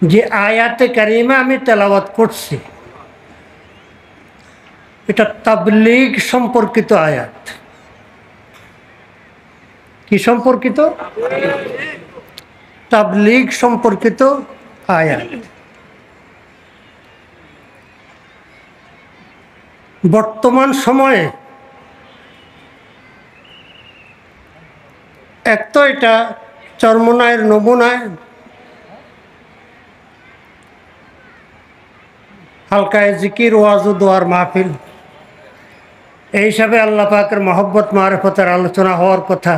যে আয়াতে কারিমা আমি তেলাওয়াত করছি এটা তাবলীগ সম্পর্কিত আয়াত। কি সম্পর্কিত? তাবলীগ সম্পর্কিত আয়াত। বর্তমান সময়ে এক তো এটা চরমনায়ের নমুনায় হালকায় জিকির ওয়াজ ও দোয়ার মাহফিল, এই হিসাবে আল্লাহ পাকের মহব্বত মারিফতের আলোচনা হওয়ার কথা।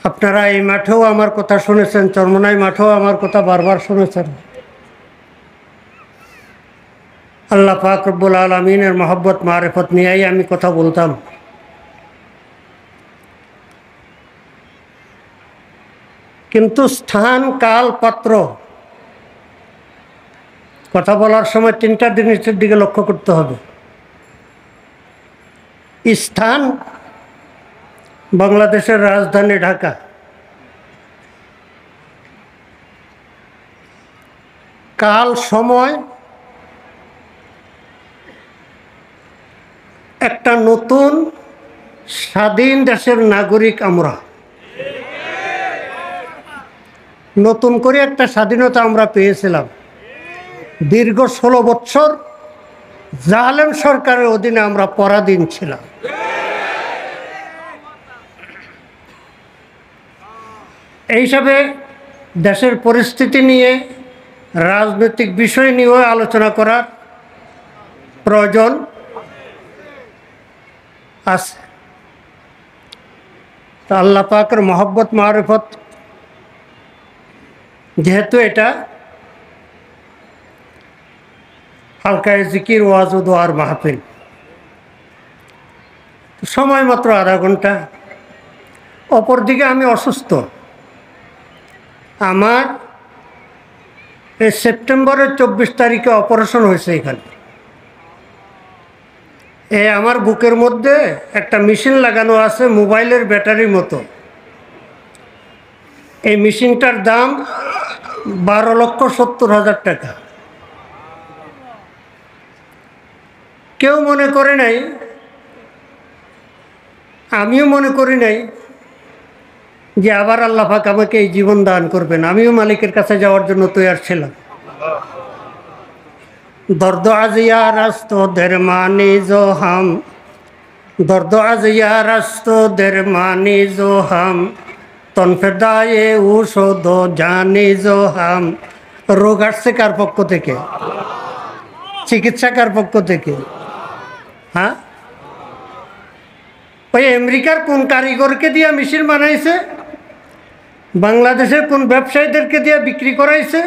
আপনারা এই মাঠেও আমার কথা শুনেছেন, চরমনাই মাঠেও আমার কথা বারবার শুনেছেন। আল্লাহ পাক রব্বুল আলামিনের মহব্বত মারিফত নিয়েই আমি কথা বলতাম। কিন্তু স্থান, কাল, পাত্র কথা বলার সময় তিনটা জিনিসের দিকে লক্ষ্য করতে হবে। স্থান বাংলাদেশের রাজধানী ঢাকা, কাল সময় একটা নতুন স্বাধীন দেশের নাগরিক আমরা, নতুন করে একটা স্বাধীনতা আমরা পেয়েছিলাম। দীর্ঘ 16 বছর জালেম সরকারের অধীনে আমরা পরাধীন ছিলাম। এই হিসাবে দেশের পরিস্থিতি নিয়ে, রাজনৈতিক বিষয় নিয়েও আলোচনা করার প্রয়োজন আছে। তা আল্লাহ পাকের মহব্বত মারিফত যেহেতু এটা হালকায় জিকির ওয়াজ ও দোয়ার মাহফিল, সময় মাত্র আধা ঘন্টা। অপরদিকে আমি অসুস্থ। আমার এই সেপ্টেম্বরের 24 তারিখে অপারেশন হয়েছে এখানে। আমার বুকের মধ্যে একটা মেশিন লাগানো আছে মোবাইলের ব্যাটারির মতো। এই মেশিনটার দাম 12,70,000 টাকা। কেউ মনে করে নাই, আমিও মনে করি নাই যে আবার আল্লাহ পাক আমাকে এই জীবন দান করবেন। আমিও মালিকের কাছে যাওয়ার জন্য তৈরি ছিলাম। দর্দ আজিয়া রাস্ত দের মানি জো হাম, দর্দ আজিয়া রাস্ত দের মানি জো হাম, তনফেদায়ে ঔষধ জানি জো হাম। রোগ আসছে কার পক্ষ থেকে? চিকিৎসা কার পক্ষ থেকে? হ্যাঁ, ওই আমেরিকার কোন কারিগরকে দিয়ে মেশিন বানাইছে? বাংলাদেশের কোন ব্যবসায়ীদেরকে দিয়ে বিক্রি করাইছে?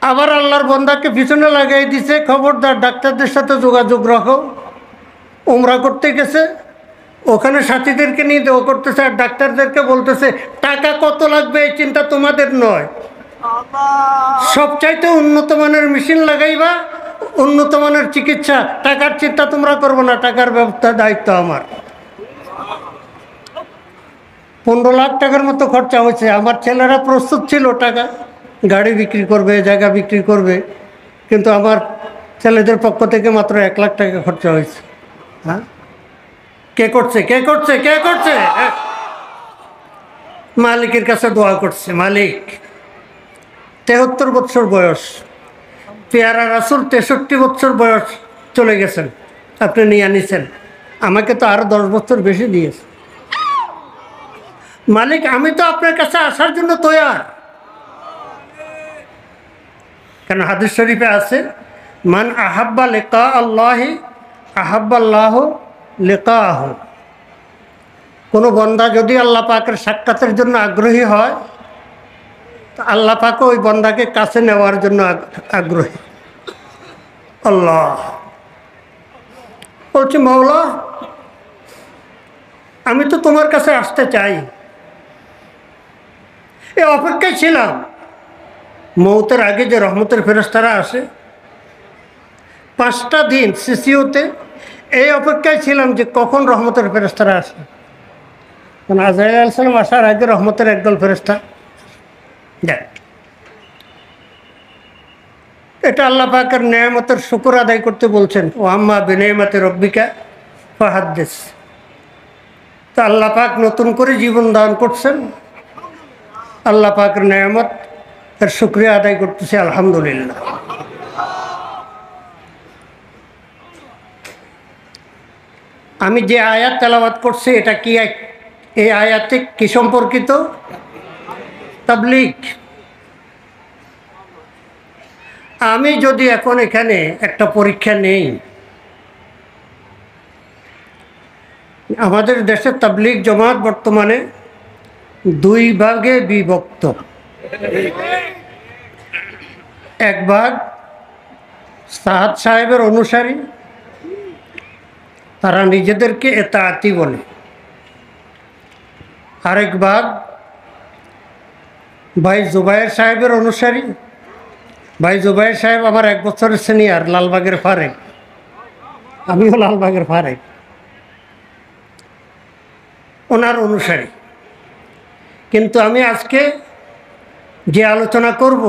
আবার আল্লাহর বন্দাকে পিছনে লাগাই দিছে, খবরদার ডাক্তারদের সাথে যোগাযোগ রাখো। উমরা করতে গেছে, ওখানে সাথীদেরকে নিয়ে দেওয়া করতেছে, আর ডাক্তারদেরকে বলতেছে টাকা কত লাগবে এই চিন্তা তোমাদের নয়, সবচাইতে উন্নত মানের মেশিন লাগাইবা, উন্নত মানের চিকিৎসা, টাকার চিন্তা তোমরা করবো না, টাকার ব্যবস্থা দায়িত্ব আমার। 15 লাখ টাকার মতো খরচা হয়েছে। আমার ছেলেরা প্রস্তুত ছিল টাকা, গাড়ি বিক্রি করবে, জায়গা বিক্রি করবে, কিন্তু আমার ছেলেদের পক্ষ থেকে মাত্র 1 লাখ টাকা খরচা হয়েছে। হ্যাঁ, কে করছে? কে করছে? কে করছে? মালিকের কাছে দোয়া করছে। মালিক 73 বছর বয়স, পেয়ারা রাসূল 63 বছর বয়স চলে গেছেন, আপনি নিয়ে আনিছেন, আমাকে তো আরো 10 বছর বেশি দিয়েছে। মালিক আমি তো আপনার কাছে আসার জন্য তৈয়ার। কেন হাদিস শরীফে আছে, মান আহাব্বা লিকা আল্লাহি আহাব্বাল্লাহু লিকাহু। কোনো বান্দা যদি আল্লাহ পাকের সাক্ষাতের জন্য আগ্রহী হয়, তো আল্লাহ পাকও ওই বান্দাকে কাছে নেওয়ার জন্য আগ্রহী। আল্লাহ বলছি, মাওলা আমি তো তোমার কাছে আসতে চাই, এই অপেক্ষায় ছিলাম মৌতের আগে যে রহমতের ফেরেশতারা আসে 5টা দিন সিসিওতে, এই অপেক্ষায় ছিলাম যে কখন রহমতের ফেরেশতারা আসে। কারণ আজরাইল আলাইহিস সালাম আসার আগে রহমতের একদল ফেরেশতা যায়। এটা আল্লাহ পাকের নেয়ামতের শুকর আদায় করতে বলছেন, ও আম্মা বিনিয়ামতি রব্বিকা ফাহাদ্দিস। তো আল্লাহ পাক নতুন করে জীবন দান করছেন, আল্লাহ পাকের নেয়ামত এর শুকরিয়া আদায় করতেছি আলহামদুলিল্লাহ। আমি যে আয়াত তেলাওয়াত করছি এটা কি, এই আয়াতে কি সম্পর্কিত? তাবলীগ। আমি যদি এখন এখানে একটা পরীক্ষা নেই, আমাদের দেশের তাবলীগ জামাত বর্তমানে দুই ভাগে বিভক্ত। এক ভাগ সাহাদ সাহেবের অনুসারী, তারা নিজেদেরকে এতাআতি বলে। আরেক ভাগ ভাই জুবায়ের সাহেবের অনুসারী। ভাই জুবায়ের সাহেব আমার 1 বছরের সিনিয়র, লালবাগের ফারেক, আমিও লালবাগের ফারেক, ওনার অনুসারী। কিন্তু আমি আজকে যে আলোচনা করব,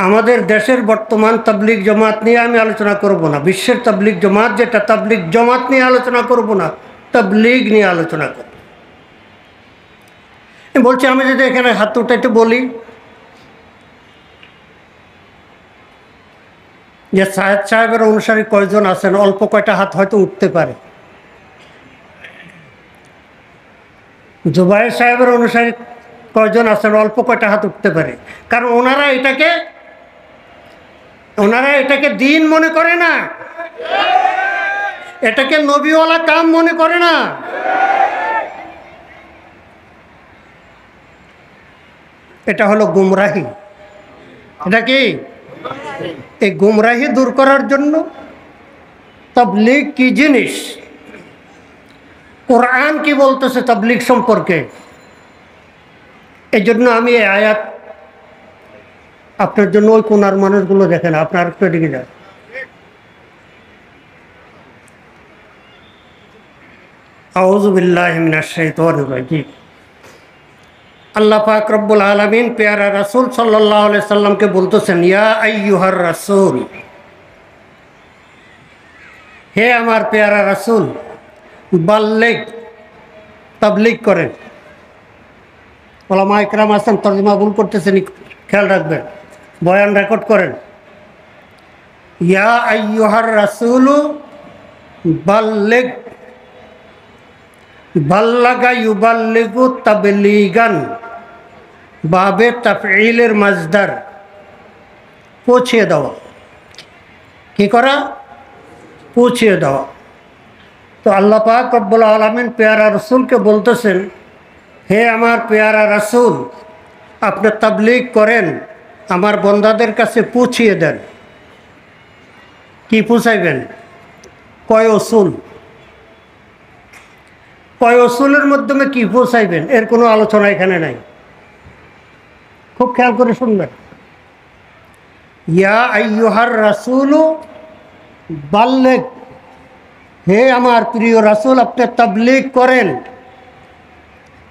আমাদের দেশের বর্তমান তাবলীগ জামাত নিয়ে আমি আলোচনা করব না। বিশ্বের তাবলীগ জামাত যেটা, তাবলীগ জামাত নিয়ে আলোচনা করব না, তাবলীগ নিয়ে আলোচনা করব। বলছি, আমি যদি এখানে হাত উঠাইতে বলি যে সাহেদ সাহেবের অনুসারী কয়জন আছেন, অল্প কয়টা হাত হয়তো উঠতে পারে। জুবায়ের সাহেবের অনুসারী কয়জন আছেন, অল্প কয়টা হাত উঠতে পারে। কারণ ওনারা এটাকে দিন মনে করে না, এটাকে নবীওয়ালা কাম মনে করে না। এটা হলো গুমরাহি। এটা কি? এই গুমরাহি দূর করার জন্য তাবলীগ কি জিনিস, কোরআন কি বলতেছে তাবলীগ সম্পর্কে, এই জন্য আমি এই আয়াত আপনার জন্য, ওই কোনার মানুষগুলো দেখেন, আপনার একটু এদিকে যান। আউযু বিল্লাহি মিনাশ শাইতানির রাজিম। আল্লাহ পাক রব্বুল আলামিন পেয়ারা রাসূল সাল্লাল্লাহু আলাইহি সাল্লামকে বলতেছেন, ইয়া আইয়ুহার রাসূল, হে আমার পেয়ারা রাসূল, বাল্লিগ, তাবলীগ করেন। ওলামা ইকরাম আছেন, তরজমা ভুল করতেছেন, খেয়াল রাখবেন, বয়ান রেকর্ড করেন। ইয়া আইয়ুহার রাসূলু বাল্লিগ, বাল্লাগা ইউবাল্লিগু তাবলীগান, বাবে তাফঈলের মাজদার, পৌঁছিয়ে দেওয়া। কি করা? পৌঁছিয়ে দেওয়া। তো আল্লাহ পাক রব্বুল আলামিন পেয়ারা রাসূলকে বলতেছেন, হে আমার পেয়ারা রাসূল, আপনি তাবলীগ করেন, আমার বন্দাদের কাছে পৌঁছিয়ে দেন। কি পৌঁছাইবেন? কয় উসুল, কয় উসুলের মাধ্যমে কি পৌঁছাইবেন, এর কোনো আলোচনা এখানে নাই। খুব খেয়াল করে শুনবেন। ইয়া আইয়ুহার রাসূলু বাল্লিগ, হে আমার প্রিয় রাসূল, আপনি তাবলীগ করেন।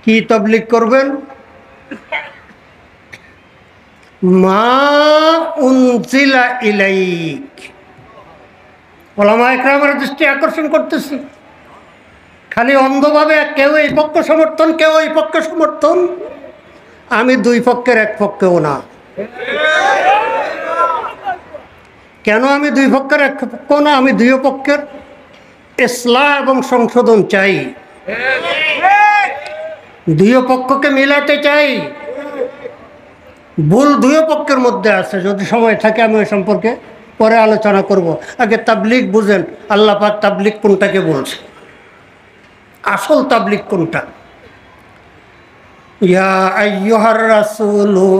কি তাবলীগ করবেন? মা উনজিলা ইলাইক। ওলামা ইকরামের দৃষ্টি আকর্ষণ করতেছি, খালি অন্ধভাবে কেউ এই পক্ষ সমর্থন, কেউ এই পক্ষ সমর্থন। আমি দুই পক্ষের এক পক্ষেও না। কেন আমি দুই পক্ষের এক পক্ষ না? আমি দুই পক্ষের ইসলাহ এবং সংশোধন চাই, দুই পক্ষকে মিলাতে চাই। ভুল দুই পক্ষের মধ্যে আছে, যদি সময় থাকে আমি ওই সম্পর্কে পরে আলোচনা করব। আগে তাবলীগ বুঝেন, আল্লাহ পাক তাবলীগ কোনটাকে বলছে, আসল তাবলীগ কোনটা। ইয়া আইয়ুহার রাসূলু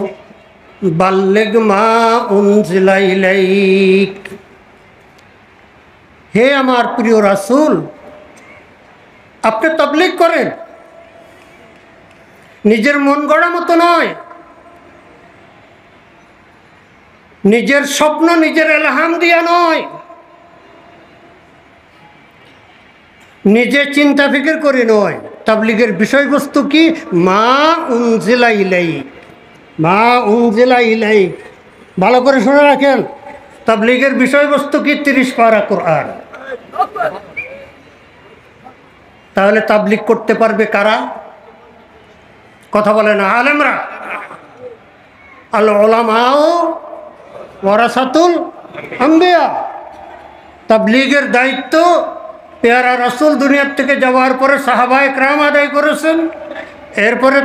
বাল্লিগ মা উনজিলা ইলাইক, হে আমার প্রিয় রাসূল, আপনি তাবলীগ করেন। নিজের মন গড়া মতো নয়, নিজের স্বপ্ন নিজের এলহাম দিয়া নয়, নিজে চিন্তা ফিকির করে নয়, তাবলীগের বিষয়বস্তু কি? মা উনজিলা ইলাইক, মা উনজিলা ইলাইক। ভালো করে শুনে রাখেন, তাবলীগের বিষয়বস্তু কি? 30 পারা কোরআন। তাহলে তাবলীগ করতে পারবে কারা? কথা বলে না আলেমরা। আল উলামাউ ওয়ারাসাতুল আম্বিয়া। তাবলীগের দায়িত্ব পেয়ারা রাসূল দুনিয়ার থেকে যাওয়ার পরে সাহাবায়ে কেরাম আদায় করেছেন, এরপরে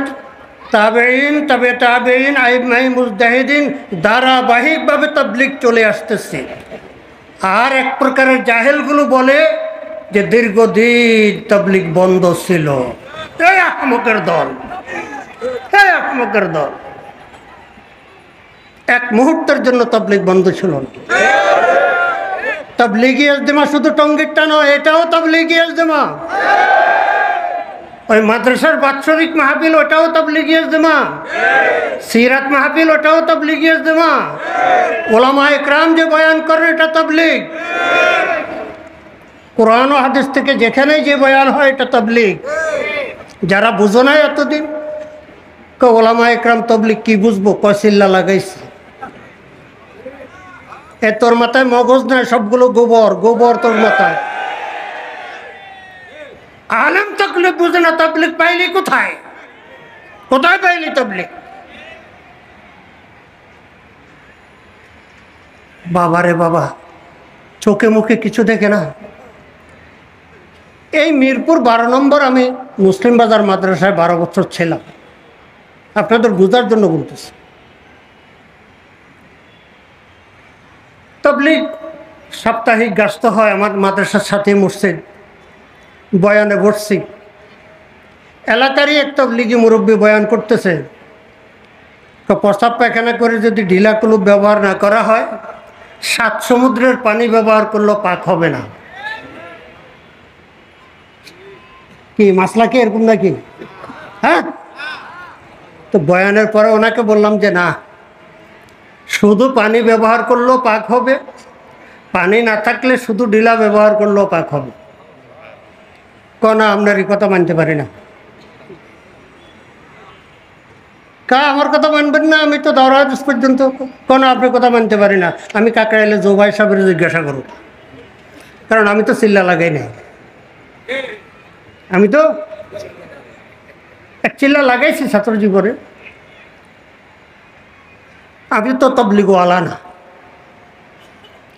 তাবেঈন, তবে তাবেঈন, আইম্মায়ে মুজতাহিদিন, ধারাবাহিকভাবে তাবলীগ চলে আসতেছে। আর এক প্রকারের জাহেলগুলো বলে যে দীর্ঘদিন তাবলীগ বন্ধ ছিল। এই আহমকের দল, এই আহমকের দল। এক মুহূর্তের জন্য তাবলীগ বন্ধ ছিল না। তাবলীগি ইজতেমা শুধু টঙ্গীরটা নয়, এটাও তাবলীগি ইজতেমা। ওই মাদ্রাসার বাৎসরিক মাহফিল, ওটাও তাবলীগি ইজতেমা। সিরাত মাহফিল, ওটাও তাবলীগি ইজতেমা। উলামায়ে কেরাম যে বয়ান করে, এটা তাবলীগ। কোরআন ও হাদিস থেকে যেখানেই যে বয়ান হয়, এটা তাবলীগ। যারা বুঝো নাই এতদিন, উলামায়ে কেরাম তাবলীগ কি বুঝবো? কয়সিল্লা লাগাইছে। এ তোর মাথায় মগজ নাই, সবগুলো গোবর, গোবর তোর মাথায়। আলেম তাবলীগ বুঝে না, তাবলীগ পাইলি কোথায়? কোথায় পাইলি তাবলীগ? বাবারে বাবা, চোখে মুখে কিছু দেখে না। এই মিরপুর 12 নম্বর আমি মুসলিম বাজার মাদ্রাসায় 12 বছর ছিলাম। আপনাদের বুঝার জন্য বলতেছি। তাবলীগ সাপ্তাহিক গাস্ত হয় আমার মাদ্রাসার সাথে, মসজিদ বয়ানে বসছি। এলাকারই এক তাবলীগি মুরব্বী বয়ান করতেছে, প্রস্রাব পায়খানা করে যদি ঢিলা কুলুপ ব্যবহার না করা হয়, 7 সমুদ্রের পানি ব্যবহার করলেও পাক হবে না। কি মাসলা কি এরকম নাকি? হ্যাঁ। তো বয়ানের পরে ওনাকে বললাম যে না, শুধু পানি ব্যবহার করলেও পাক হবে, পানি না থাকলে শুধু ঢিলা ব্যবহার করলেও পাক হবে। না, আপনার এই কথা মানতে পারি না। আমার কথা মানবেন না? আমি তো দাওরা হাদিস পর্যন্ত। না, আপনি কথা মানতে পারি না। আমি কাকরাইলে জোবাই সাহেবের জিজ্ঞাসা করব, কারণ আমি তো চিল্লা লাগাই নাই। আমি তো এক চিল্লা লাগাইছি ছাত্র জীবনে। আমি তো তাবলীগওয়ালা না,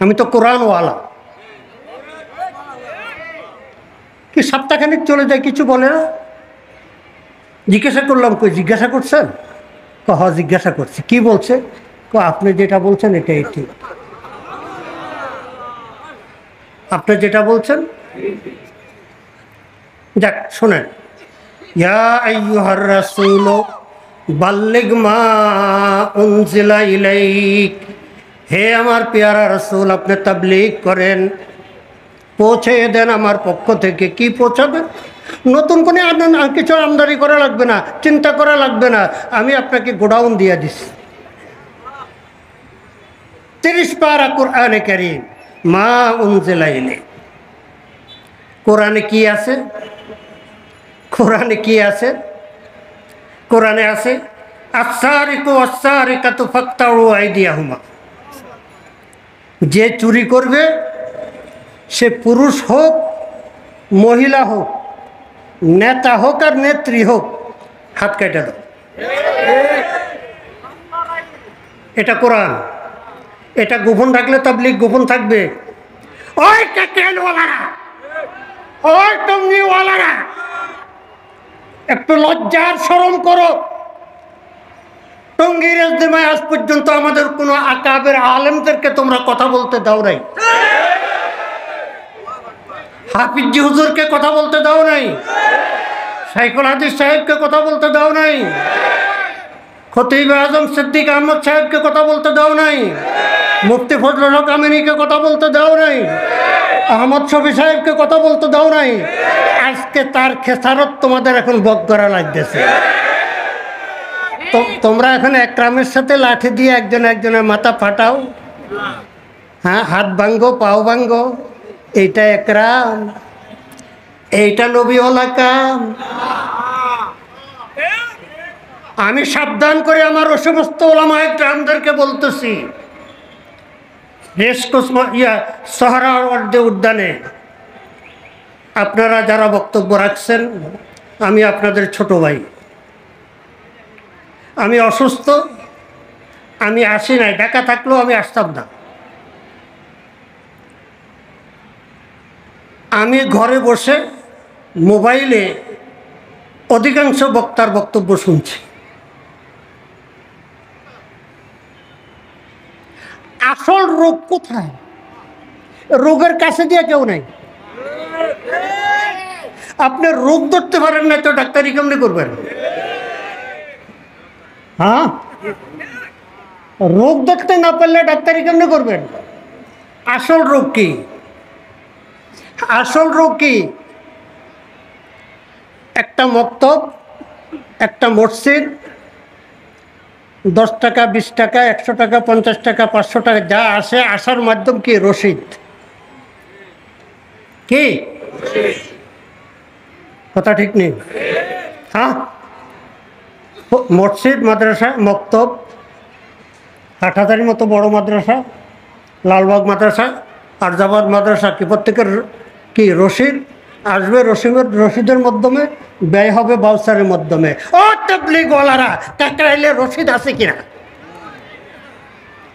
আমি তো কোরআনওয়ালা। কি সপ্তাহখানিক চলে যায়, কিছু বলে না। জিজ্ঞাসা করলাম, কই জিজ্ঞাসা করছেন? হ্যাঁ জিজ্ঞাসা করছি। কি বলছে? আপনি যেটা বলছেন এটাই ঠিক, আপনি যেটা বলছেন। যাক শোনেন, ইয়া আইয়ুহার রাসূল বাল্লিগ মা উনজিলা ইলাইক। হে আমার পেয়ারা রাসূল, আপনি তাবলীগ করেন, পৌঁছে দেন আমার পক্ষ থেকে। কি পৌঁছাবেন? নতুন কোনো কিছু আমদানি করা লাগবে না, চিন্তা করা লাগবে না। আমি আপনাকে গোডাউন দিয়ে দিছি। 30 পারা কোরআনে কারীম, মা উনজিলা ইলাইক। কোরআনে কি আছে? কোরআনে কি আছে? কোরআনে আছে আস-সারিকু ওয়াস-সারিকাতু ফাকতাউ আইদিয়াহুমা। যে চুরি করবে, সে পুরুষ হোক, মহিলা হোক, নেতা হোক আর নেত্রী হোক, হাত কেটে দাও। এটা কোরআন। এটা গোপন রাখলে তাবলীগ গোপন থাকবে। ওই কাকেলওয়ালারা, ওই টঙ্গিওয়ালারা, একটু লজ্জার শরম করো। টঙ্গীর ইজতেমায় আজ পর্যন্ত আমাদের কোনো আকাবের আলেমদেরকে তোমরা কথা বলতে দাও নাই। হাফিজি হুজুরকে কথা বলতে দাও নাই, শাইখুল হাদিস সাহেবকে কথা বলতে দাও নাই, খতিব আজম সিদ্দিক আহমদ সাহেবকে কথা বলতে দাও নাই, মুফতি ফজলুল হক আমিনীকে কথা বলতে দাও নাই, আহমদ শফি সাহেবকে কথা বলতে দাও নাই। আজকে তার খেসারত তোমাদের এখন বক করা লাগতেছে। তোমরা এখন একরামের সাথে লাঠি দিয়ে একজনের মাথা ফাটাও, হ্যাঁ, হাত ভাঙ্গো, পাও ভাঙ্গো, এইটা একরাম। এইটা নবীওয়ালা কাম? আমি সাবধান করে আমার ও সমস্ত ওলামায়ে কেরামদেরকে বলতেছি, রেসকোর্স সোহরাওয়ার্দী উদ্যানে আপনারা যারা বক্তব্য রাখছেন, আমি আপনাদের ছোট ভাই। আমি অসুস্থ, আমি আসি নাই, ঢাকা থাকলেও আমি আসতাম না। আমি ঘরে বসে মোবাইলে অধিকাংশ বক্তার বক্তব্য শুনছি। আসল রোগ কোথায়? রোগের কাছে দিয়ে কেউ নাই। আপনি রোগ ধরতে পারেন না তো ডাক্তারি কেমনি করবেন? হ্যাঁ, রোগ ধরতে না পারলে ডাক্তারি কেমনি করবেন? আসল রোগ কি? আসল রোগ কি? একটা মক্তব, একটা মসজিদ, 10 টাকা, 20 টাকা, 100 টাকা, 50 টাকা, 500 টাকা যা আসে, আসার মাধ্যম কি? রসিদ। কি কথা ঠিক নেই? হ্যাঁ, মসজিদ, মাদ্রাসা, মক্তব, হাটহাজারির মতো বড় মাদ্রাসা, লালবাগ মাদ্রাসা, আরজাবাদ মাদ্রাসা, কি প্রত্যেকের কি রসিদ আসবে? রসিদের মাধ্যমে ব্যয় হবে বাউসারের মাধ্যমে। ও তাবলীগওয়ালারা, কাকরাইলে রসিদ আছে কিনা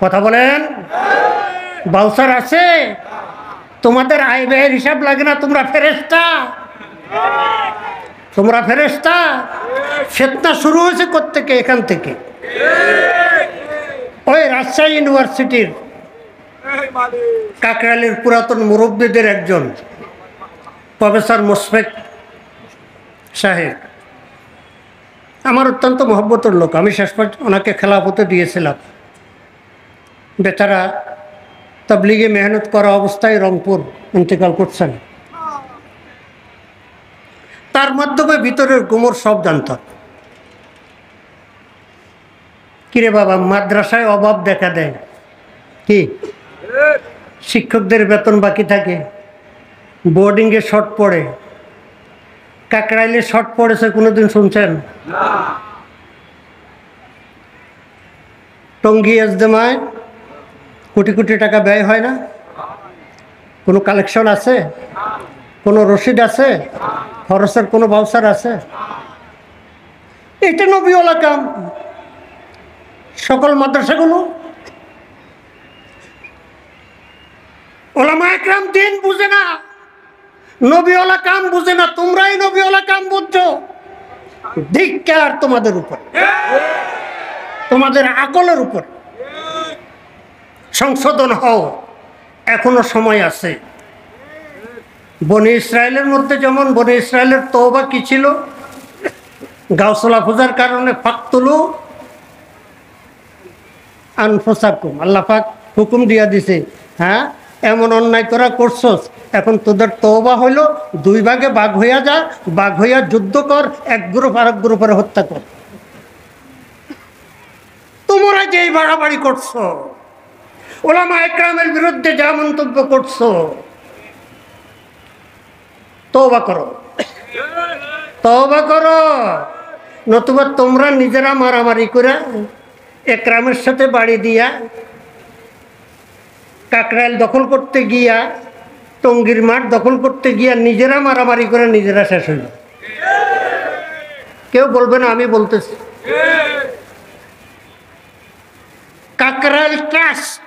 কথা বলেন? বাউসার আছে? তোমাদের আয় ব্যয়ের হিসাব লাগে না? তোমরা ফেরেশতা, তোমরা ফেরেশতা। ফিতনা শুরু হয়েছে কোত্থেকে? এখান থেকে। ওই রাজশাহী ইউনিভার্সিটির কাকরাইলের পুরাতন মুরব্বীদের একজন প্রফেসর মোশফেক সাহেব আমার অত্যন্ত মহব্বতের লোক। আমি শেষ পর্যন্ত ওনাকে খেলাফতে দিয়েছিলাম। বেচারা তাবলীগে মেহনত করা অবস্থায় রংপুর ইন্তেকাল করছেন। তার মাধ্যমে ভিতরের গোমর সব জানতাম। কিরে বাবা, মাদ্রাসায় অভাব দেখা দেয়, কি শিক্ষকদের বেতন বাকি থাকে, বোর্ডিংয়ে শর্ট পড়ে। কাকরাইলে শর্ট পড়েছে কোনোদিন শুনছেন? টঙ্গী ইজতেমায় কোটি কোটি টাকা ব্যয় হয় না? কোনো কালেকশন আছে? কোনো রসিদ আছে? খরচের কোনো বাউসার আছে? এটা নবীওয়ালা কাম। সকল মাদ্রাসাগুলো ওলামায়ে কেরাম দিন বুঝে না, নবীওয়ালা কাম বুঝে না। তোমরাই নবীওয়ালা কাম বুঝছো। ধিক্কার তোমাদের উপর, তোমাদের আকলের উপর। সংশোধন হও, এখনো সময় আছে। বনি ইসরায়েলের মধ্যে যেমন বনি ইসরায়েলের তওবা কি ছিল? গাউসুল আফজার কারণে ফাকতুলু আনফুসাকুম, আল্লাহ পাক হুকুম দিয়া দিছে, হ্যাঁ এমন অন্যায় তোরা করছস, এখন তোদের তওবা হইল 2 ভাগে ভাগ হইয়া যা, ভাগ হইয়া যুদ্ধ কর, এক গ্রুপ আরেক গ্রুপের হত্যা কর। তোমরা যেই বাড়াবাড়ি করছো, ওলামায়ে কেরামের বিরুদ্ধে যা মন্তব্য করছো, তওবা করো, তওবা করো। নতুবা তোমরা নিজেরা মারামারি করে একরামের সাথে বাড়ি দিয়া, কাকরাইল দখল করতে গিয়া, টঙ্গীর মাঠ দখল করতে গিয়া নিজেরা মারামারি করে নিজেরা শেষ হইল। কেউ বলবে না আমি বলতেছি। কাকরাইল ট্রাস্ট,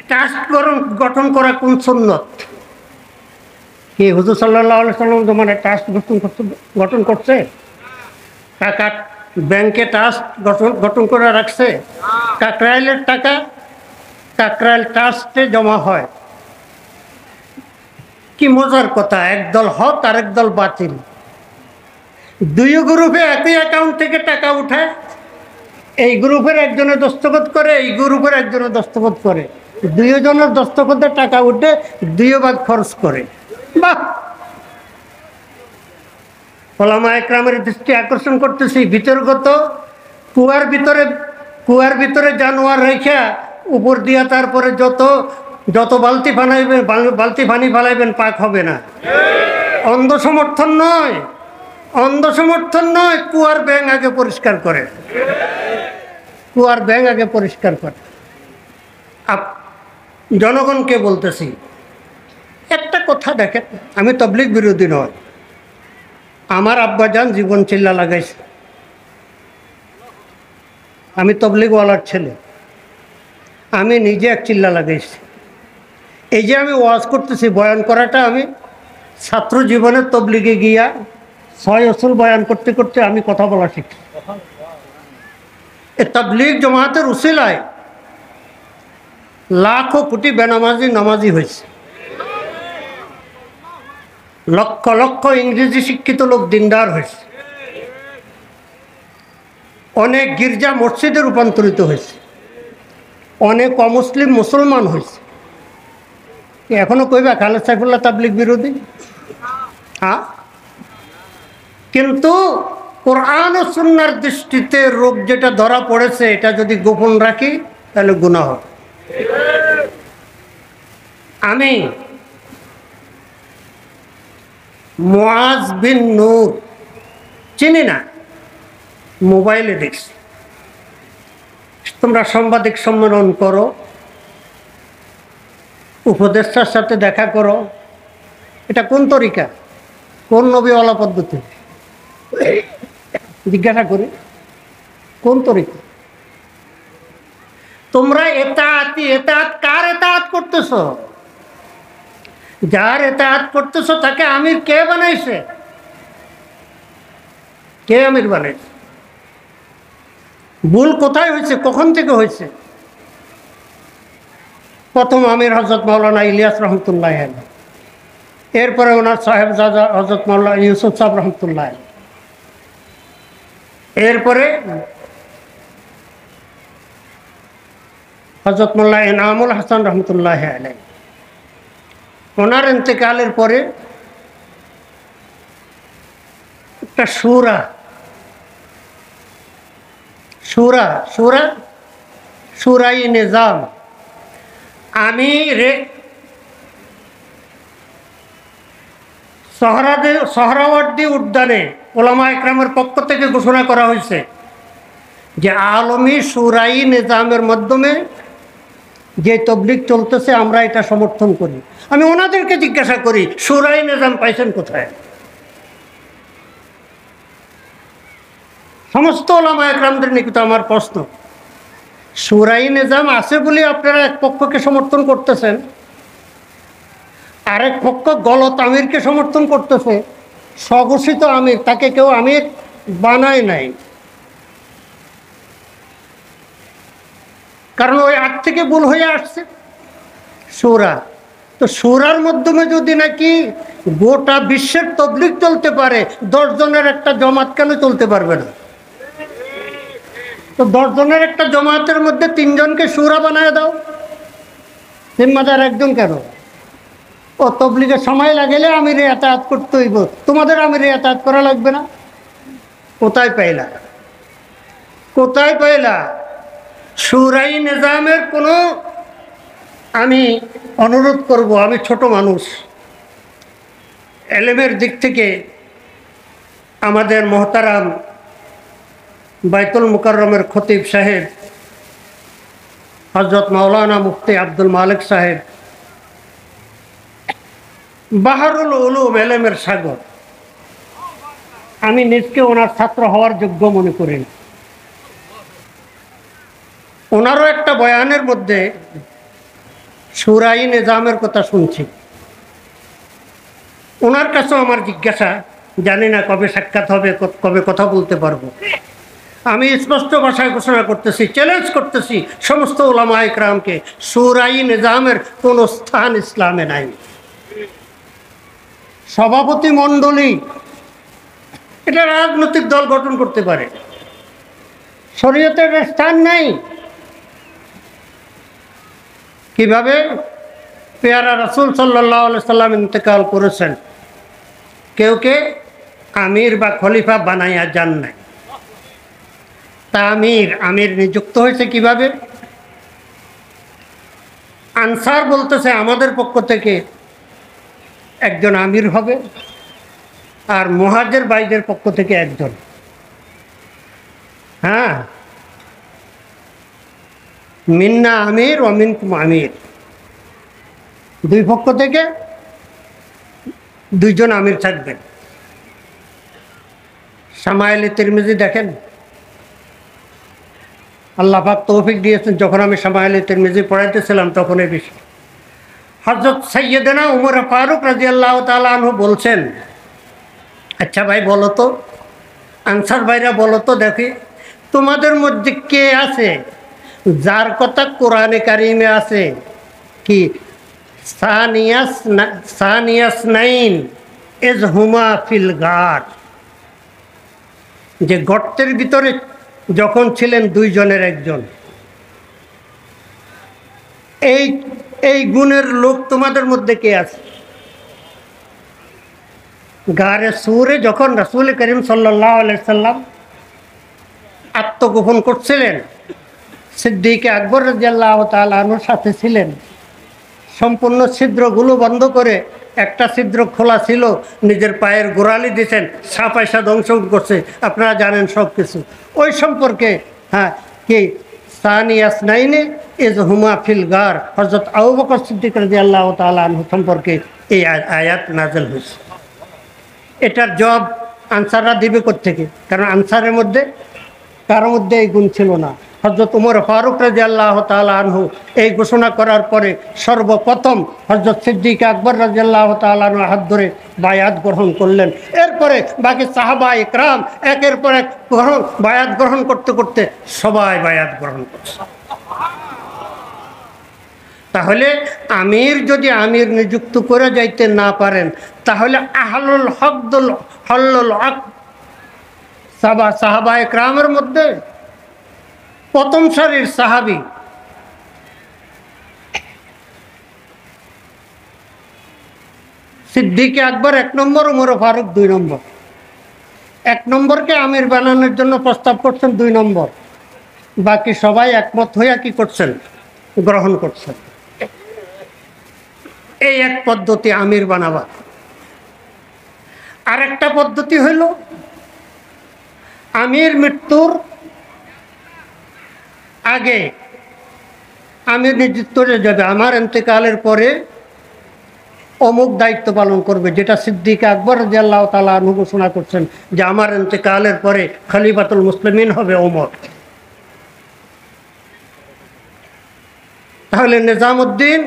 ট্রাস্ট গঠন করা কোন সুন্নত? কি হুজুর সাল্লাল্লাহু আলাইহি সাল্লাম জমানে ট্রাস্ট গঠন করছে? টাকা ব্যাংকে ট্রাস্ট গঠন করে রাখছে? কাকরাইলের টাকা কাকরাইল ট্রাস্টে জমা হয়। কি মজার কথা, একদল হক আর একদল বাতিল, 2 গ্রুপে একই অ্যাকাউন্ট থেকে টাকা উঠায়। এই গ্রুপের একজনে দস্তখত করে, এই গ্রুপের একজনে দস্তখত করে, 2 জনের দস্তখতে টাকা উঠে 2 ভাগ খরচ করে। বাহ! ওলামায়ে কেরামের দৃষ্টি আকর্ষণ করতেছি। বিতর্কত কুয়ার ভিতরে জানোয়ার রেখা উপর দিয়া তারপরে যত বালতি বানাইবেন, বালতি পানি ফালাইবেন, পাক হবে না। অন্ধ সমর্থন নয়, অন্ধ সমর্থন নয়। কুয়ার ব্যাঙ আগে পরিষ্কার করে, কুয়ার ব্যাঙ আগে পরিষ্কার করে। জনগণকে বলতেছি একটা কথা দেখেন, আমি তবলিগ বিরোধী নয়। আমার আব্বাজান জীবন চিল্লা লাগাইছে, আমি তবলিগওয়ালার ছেলে, আমি নিজে এক চিল্লা লাগাইছি। এই যে আমি ওয়াজ করতেছি, বয়ান করাটা আমি ছাত্র জীবনের তবলিগে গিয়া 6 বছর বয়ান করতে করতে আমি কথা বলা শিখছি। এ তবলিগ জমাতের উসিলায় লাখো কোটি বেনামাজি নামাজি হয়েছে, লক্ষ লক্ষ ইংরেজি শিক্ষিত লোক দিনদার হয়েছে, অনেক গির্জা মসজিদে রূপান্তরিত হয়েছে, অনেক অমুসলিম মুসলমান হয়েছে। এখনো কইবা খালেদ সাইফুল্লাহ তাবলিগ বিরোধী? হ্যাঁ, কিন্তু কোরআন ও সুন্নাহর দৃষ্টিতে রোগ যেটা ধরা পড়েছে, এটা যদি গোপন রাখি তাহলে গুনাহ হবে। আমি মুআজ বিন নূর চিনি না, মোবাইলে দেখছি। তোমরা সাংবাদিক সম্মেলন করো, উপদেষ্টার সাথে দেখা করো, এটা কোন তরিকা, কোন নবীওয়ালা পদ্ধতি? জিজ্ঞাসা করি কোন তরিকা? তোমরা এতাত কার এতাত করতেছ? যার এতাত করতেছ তাকে আমির কে বানাইছে? কে আমির বানাইছে? ভুল কোথায় হয়েছে, কখন থেকে হয়েছে? প্রথম আমির হযরত মাওলানা ইলিয়াস রহমতুল্লাহ আলাইহি, এরপরে ওনার সাহেবজাদা হযরত মাওলানা ইউসুফ সাহেব রহমতুল্লাহ আলাইহি, এরপরে হযরত মোল্লা এনামুল হাসান রহমতুল্লাহ আলাইহি। ওনার ইন্তেকালের পরে একটা সুরাই নিজাম সোহরাওয়ার্দী উদ্যানে ওলামা ইকরামের পক্ষ থেকে ঘোষণা করা হয়েছে যে আলমী সুরাই নিজামের মাধ্যমে যে তবলিগ চলতেছে আমরা এটা সমর্থন করি। আমি ওনাদেরকে জিজ্ঞাসা করি, সুরাই নিজাম পাইছেন কোথায়? সমস্ত ওলামা ইকরামদের নিকট আমার প্রশ্ন, সুরাই নিজাম আছে বলে আপনারা এক পক্ষকে সমর্থন করতেছেন, আরেক পক্ষ গলত আমিরকে সমর্থন করতেছে। স্বঘোষিত আমির, তাকে কেউ আমির বানায় নাই, কারণ ওই আগ থেকে ভুল হয়ে আসছে সুরা। তো সুরার মাধ্যমে যদি নাকি গোটা বিশ্বের তবলিগ চলতে পারে, 10 জনের একটা জমাত কেন চলতে পারবে না? তো 10 জনের একটা জমাতের মধ্যে 3 জনকে সুরা বানায় দাও, জিম্মাদার একজন কেন? ও তবলিগের সময় লাগলে আমিরে এতায়াত করতে হইব, তোমাদের আমিরে এতায়াত করা লাগবে না? কোথায় পাইলা? সুরাই নিজামের কোনো, আমি অনুরোধ করব, আমি ছোট মানুষ, এলেমের দিক থেকে আমাদের মোহতারাম বাইতুল মুকাররমের খতিব সাহেব হযরত মাওলানা মুফতি আব্দুল মালিক সাহেব বাহরুল উলুম, এলেমের সাগর। আমি নিজকে ওনার ছাত্র হওয়ার যোগ্য মনে করি না। ওনারও একটা বয়ানের মধ্যে সুরাই নিজামের কথা শুনছি। ওনার কাছেও আমার জিজ্ঞাসা, জানি না কবে সাক্ষাৎ হবে, কবে কথা বলতে পারবো। আমি স্পষ্ট ভাষায় ঘোষণা করতেছি, চ্যালেঞ্জ করতেছি সমস্ত ওলামা ইকরামকে, সুরাই নিজামের কোনো স্থান ইসলামে নাই। সভাপতি মণ্ডলী এটা রাজনৈতিক দল গঠন করতে পারে, শরীয়তের স্থান নাই। কিভাবে? পেয়ারা রাসূল সাল্লাল্লাহু আলাইহি সাল্লাম ইন্তেকাল করেছেন, কেউকে আমির বা খলিফা বানাইয়া যান নাই। তা আমির নিযুক্ত হয়েছে কিভাবে? আনসার বলতেছে আমাদের পক্ষ থেকে একজন আমির হবে, আর মুহাজির ভাইদের পক্ষ থেকে একজন। হ্যাঁ, মিন্না আমির ও মিনকুম আমির, দুই পক্ষ থেকে দুইজন আমির থাকবেন। শামাইলে তিরমিজি দেখেন, আল্লাহ পাক তৌফিক দিয়েছেন, যখন আমি শামাইলে তিরমিজি পড়াইতেছিলাম তখন এই বিষয় হযরত সাইয়্যিদানা উমর ফারুক রাদিয়াল্লাহু তাআলা আনহু বলছেন, আচ্ছা ভাই বলো তো, আনসার ভাইরা বলো তো দেখি, তোমাদের মধ্যে কে আছে যার কথা কোরআনে কারিমে আছে কি সানিয়াস নাইন এজ হুমা ফিল গার, যে গর্তের ভিতরে যখন ছিলেন দুইজনের একজন। এই গুণের লোক তোমাদের মধ্যে কে আছে? গারে সুরে যখন রাসূল করিম সাল্লাল্লাহু আলাইহি সাল্লাম আত্মগোপন করছিলেন, সিদ্দিক আকবর রাদিয়াল্লাহু তাআলা আনহুর সাথে ছিলেন। সম্পূর্ণ ছিদ্রগুলো বন্ধ করে একটা ছিদ্র খোলা ছিল, নিজের পায়ের গোড়ালি দিয়েছেন, সাপ আইসা ধ্বংস করছে, আপনারা জানেন সব কিছু ওই সম্পর্কে। হ্যাঁ, কি সানিয়াস নাইনে এজ হুমা ফিল গার, হযরত আবু বকর সিদ্দিক রাদিয়াল্লাহু তাআলা আনহু সম্পর্কে এই আয়াত নাযিল হয়েছে। এটার জবাব আনসাররা দিবে কোত্থেকে? কারণ আনসারের মধ্যে কারোর মধ্যে এই গুণ ছিল না। হযরত উমর ফারুক রাদিয়াল্লাহু তাআলা আনহু এই ঘোষণা করার পরে সর্বপ্রথম হযরত সিদ্দিক আকবর রাদিয়াল্লাহু তাআলা আনহুর হাত ধরে বায়াত গ্রহণ করলেন। এরপরে বাকি সাহাবা ইকরাম একের পর এক বায়াত গ্রহণ করতে করতে সবাই বায়াত গ্রহণ করছে। তাহলে আমির যদি আমির নিযুক্ত করে যাইতে না পারেন, তাহলে আহলুল হকদুল হল্লুল হক সাহাবা ইকরামের মধ্যে প্রথম সারির সাহাবী সিদ্দিক আকবর 1 নম্বর, উমর ফারুক 2 নম্বর। 1 নম্বরকে আমির বানানোর জন্য প্রস্তাব করছেন, 2 নম্বর। বাকি সবাই একমত হইয়া কি করছেন? গ্রহণ করছেন। এই এক পদ্ধতি আমির বানাবা। আরেকটা পদ্ধতি হইল আমির মৃত্যুর আগে আমির নিযুক্ত হয়ে যাবে, আমার ইন্তেকালের পরে অমুক দায়িত্ব পালন করবে, যেটা সিদ্দিক আকবর রাদিয়াল্লাহু তাআলা আনহু ঘোষণা করছেন যে আমার ইন্তেকালের পরে খলিফাতুল মুসলিমিন হবে ওমর। তাহলে নিজামউদ্দিন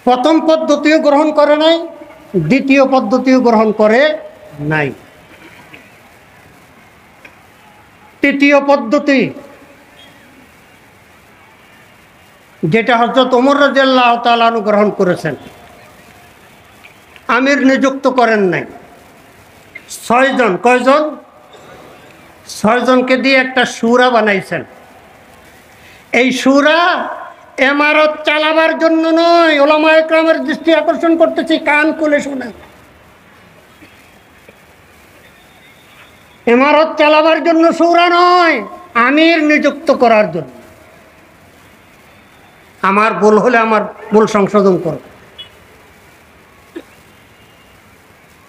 প্রথম পদ্ধতিও গ্রহণ করে নাই, দ্বিতীয় পদ্ধতিও গ্রহণ করে নাই। তৃতীয় পদ্ধতি যেটা হযরত ওমর রাদিয়াল্লাহু তাআলা আনহু গ্রহণ করেছেন, আমির নিযুক্ত করেন নাই। 6 জন, কয়জন? 6 জনকে দিয়ে একটা শুরা বানাইছেন। এই শুরা ইমারত চালাবার জন্য নয়, উলামা ইকরামের দৃষ্টি আকর্ষণ করতেছি, কান খুলে শুনেন। ইমারত চালাবার জন্য শুরা নয়, আমির নিযুক্ত করার জন্য। আমার ভুল হলে আমার ভুল সংশোধন করো।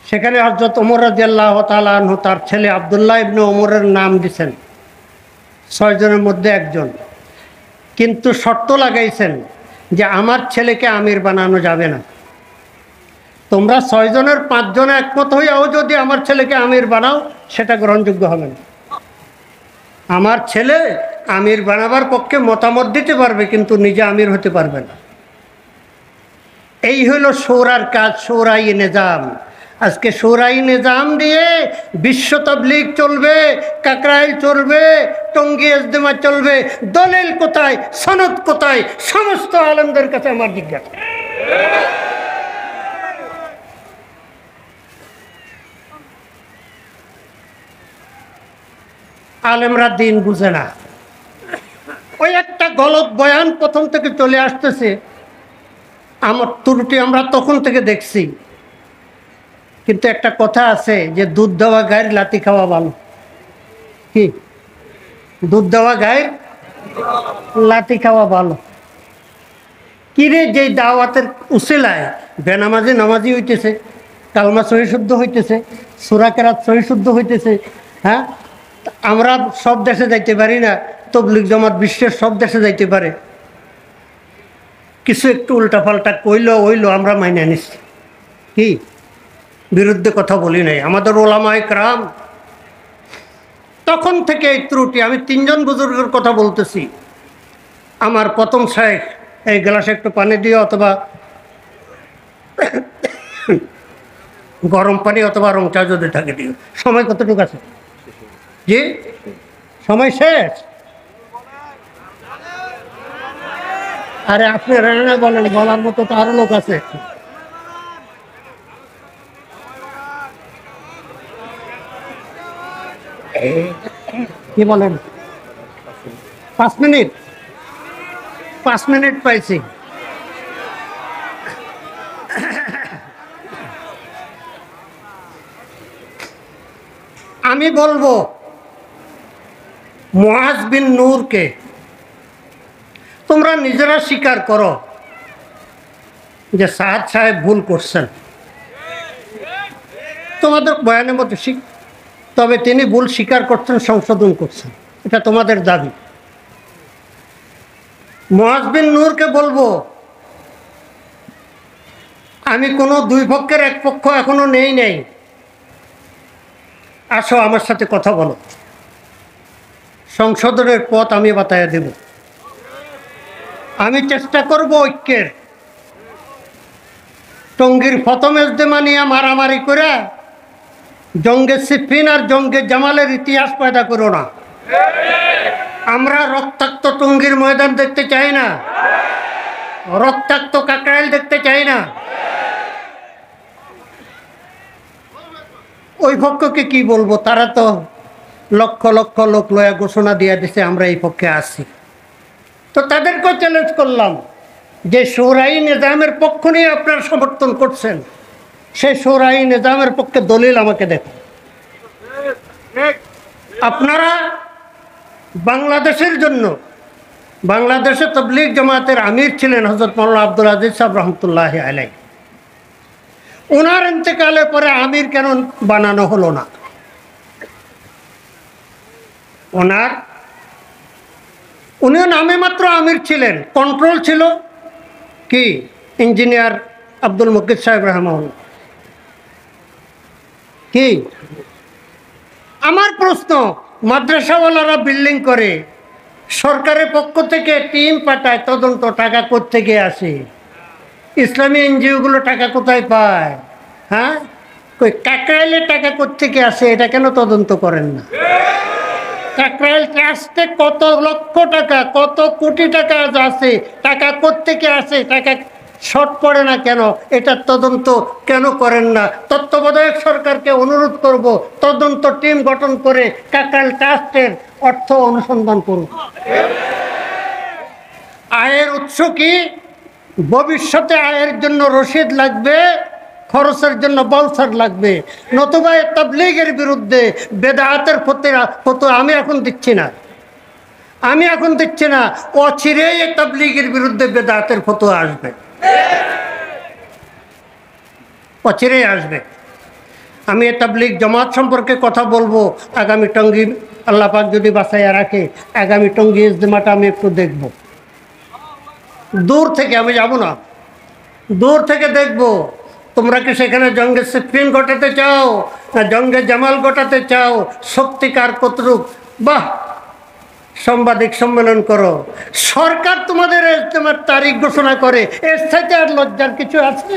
সেখানে হযরত ওমর রাদিয়াল্লাহু তাআলা আনহু তার ছেলে আব্দুল্লাহ ইবনে ওমরের নাম দিয়েছেন 6 জনের মধ্যে একজন, কিন্তু শর্ত লাগাইছেন যে আমার ছেলেকে আমির বানানো যাবে না। তোমরা 6 জনের 5 জন একমত হইয়াও যদি আমার ছেলেকে আমির বানাও, সেটা গ্রহণযোগ্য হবে না। আমার ছেলে আমির বানাবার পক্ষে মতামত দিতে পারবে, কিন্তু নিজে আমির হতে পারবে না। এই হলো শোরার কাজ, শোরাই নিজাম। আজকে শোরাই নিজাম দিয়ে বিশ্ব তাবলীগ চলবে, কাকরাইল চলবে, টঙ্গী ইজতেমা চলবে। দলিল কোথায়? সনদ কোথায়? সমস্ত আলেমদের কাছে আমার জিজ্ঞাসা। আলেমরা দিন বুঝে না। ওই একটা গলত বয়ান প্রথম থেকে চলে আসতেছে, আমার ত্রুটি আমরা তখন থেকে দেখছি। কিন্তু একটা কথা আছে যে দুধ দেওয়া গায়ের লাথি খাওয়া ভালো। কি? দুধ দেওয়া গায়ের লাথি খাওয়া ভালো। কিরে, যেই দাওয়াতের উসিলায় বেনামাজি নামাজি হইতেছে, কালমা সহি শুদ্ধ হইতেছে, সূরা কেরাত সহি শুদ্ধ হইতেছে। হ্যাঁ, আমরা সব দেশে যাইতে পারি না, তবলিগ জামাত বিশ্বের সব দেশে যাইতে পারে। কিছু একটু উল্টাপাল্টা হইলো আমরা মাইনে নিচ্ছি, কি বিরুদ্ধে কথা বলি নাই। আমাদের ওলামায়ে কেরাম তখন থেকে এই ত্রুটি, আমি 3 জন বুজুর্গের কথা বলতেছি। আমার প্রথম শাইখ, এই গ্লাসে একটু পানি দিও, অথবা গরম পানি অথবা রং চা যদি থাকে দিও। সময় কতটুকু আছে? জি, সময় শেষ। আরে আপনারা বলেন, বলার মতো তো আরো লোক আছে। কি বলেন? 5 মিনিট? 5 মিনিট পাইছি। আমি বলবো মুআজ বিন নূরকে, তোমরা নিজেরা স্বীকার করো যে সাদ সাহেব ভুল করছেন, তোমাদের বয়ানের মধ্যে তবে তিনি ভুল স্বীকার করছেন, সংশোধন করছেন, এটা তোমাদের দাবি। মুআজ বিন নূরকে বলবো, আমি কোনো 2 পক্ষের 1 পক্ষ এখনো নেই। আসো আমার সাথে কথা বলো, সংশোধনের পথ আমি বাতায় দেব। আমি চেষ্টা করব ঐক্যের। টঙ্গীর প্রথম ইজতেমা নিয়ে মারামারি করে জঙ্গে সিফিন আর জঙ্গে জামালের ইতিহাস পয়দা করো না। আমরা রক্তাক্ত টঙ্গীর ময়দান দেখতে চাই না, রক্তাক্ত কাকরাইল দেখতে চাই না। ওই পক্ষকে কি বলবো? তারা তো লক্ষ লক্ষ লোক লয়া ঘোষণা দিয়ে দিছে আমরা এই পক্ষে আছি। তো তাদেরকেও চ্যালেঞ্জ করলাম যে শোরাই নিজামের পক্ষ নিয়ে আপনারা সমর্থন করছেন, সেই শোরাই নিজামের পক্ষে দলিল আমাকে দেখুন। আপনারা বাংলাদেশের জন্য, বাংলাদেশে তাবলীগ জামাতের আমির ছিলেন হযরত মাওলানা আব্দুল আজিজ সাহেব রহমতুল্লাহি আলাইহি। ওনার ইন্তেকালের পরে আমির কেন বানানো হলো না? উনিও নামে মাত্র আমির ছিলেন, কন্ট্রোল ছিল কি ইঞ্জিনিয়ার আব্দুল মুকিত সাহেব রহমাহুল্লাহ। কি আমার প্রশ্ন, মাদ্রাসাওয়ালারা বিল্ডিং করে, সরকারের পক্ষ থেকে টিম পাঠায়, তদন্ত টাকা কোত্থেকে আসে? ইসলামী এনজিওগুলো টাকা কোথায় পায়? হ্যাঁ, কই কাকরাইলের টাকা কোত্থেকে আসে? এটা কেন তদন্ত করেন না? কাকরাইল ট্রাস্টে কত লক্ষ টাকা, কত কোটি টাকা আছে, টাকা কোত্থেকে আসে? টাকা শর্ট পড়ে না কেন? এটার তদন্ত কেন করেন না? তত্ত্বাবধায়ক সরকারকে অনুরোধ করব, তদন্ত টিম গঠন করে কাকরাইল ট্রাস্টের অর্থ অনুসন্ধান করুন। আয়ের উৎস কি? ভবিষ্যতে আয়ের জন্য রসিদ লাগবে, খরচের জন্য বাউচার লাগবে। নতুবা তাবলীগের বিরুদ্ধে বেদাতের ফতোয়া আমি এখন দিচ্ছি না, অচিরেই তাবলীগের বিরুদ্ধে বেদাতের ফতোয়া আসবে, অচিরেই আসবে। আমি তাবলীগ জামাত সম্পর্কে কথা বলবো আগামী টঙ্গী, আল্লাহ পাক যদি বাঁচাইয়া রাখে, আগামী টঙ্গী ইজতেমাটা আমি একটু দেখব, দূর থেকে। আমি যাব না, দূর থেকে দেখব। তোমরা কি সেখানে জঙ্গে সিফিন ঘটাতে চাও না জঙ্গে জামাল ঘটাতে চাও? শক্তিকার কতটুক? বাহ, সাংবাদিক সম্মেলন করো, সরকার তোমাদের ইজতেমার তারিখ ঘোষণা করে, এর সাথে আর লজ্জার কিছু আছে?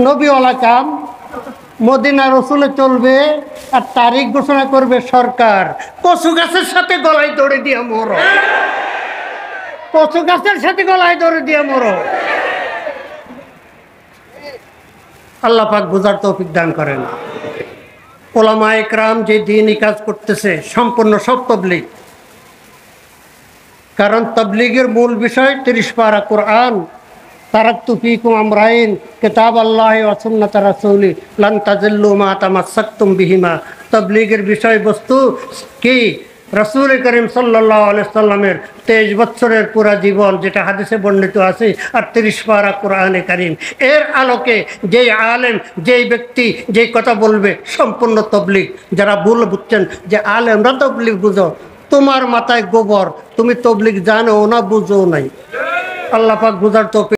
নবীওয়ালা কাম, মদিনা রসুলে চলবে আর তারিখ ঘোষণা করবে সরকার। কচু গাছের সাথে গলায় দড়ি দিয়ে মরো, কচু গাছের সাথে গলায় দড়ি দিয়ে মরো। আল্লাহ পাক বুঝার তৌফিক দান করেন। ওলামায়ে কেরাম যে দ্বীনি কাজ করতেছে সম্পূর্ণ সব তাবলীগ, কারণ তাবলীগের মূল বিষয় 30 পারা কোরআন। তারাকতু ফীকুম আমরাইন কিতাবাল্লাহি ওয়া সুন্নাত রাসূলি লান তাজিল্লু মা তামাসসাকতুম বিহিমা। তাবলীগের বিষয়বস্তু কি? রাসূল করিম সাল্লাল্লাহু আলাইহি সাল্লামের 23 বছরের পুরা জীবন, যেটা হাদিসে বর্ণিত আছে, আর 30 পারা কোরআনে কারীম, এর আলোকে যেই আলেম, যেই ব্যক্তি যেই কথা বলবে সম্পূর্ণ তবলিগ। যারা ভুল বুঝছেন যে আলেমরা তবলিগ বুঝো, তোমার মাথায় গোবর, তুমি তবলিগ জানো না, বুঝো নাই। আল্লাহ পাক বুঝার তৌফিক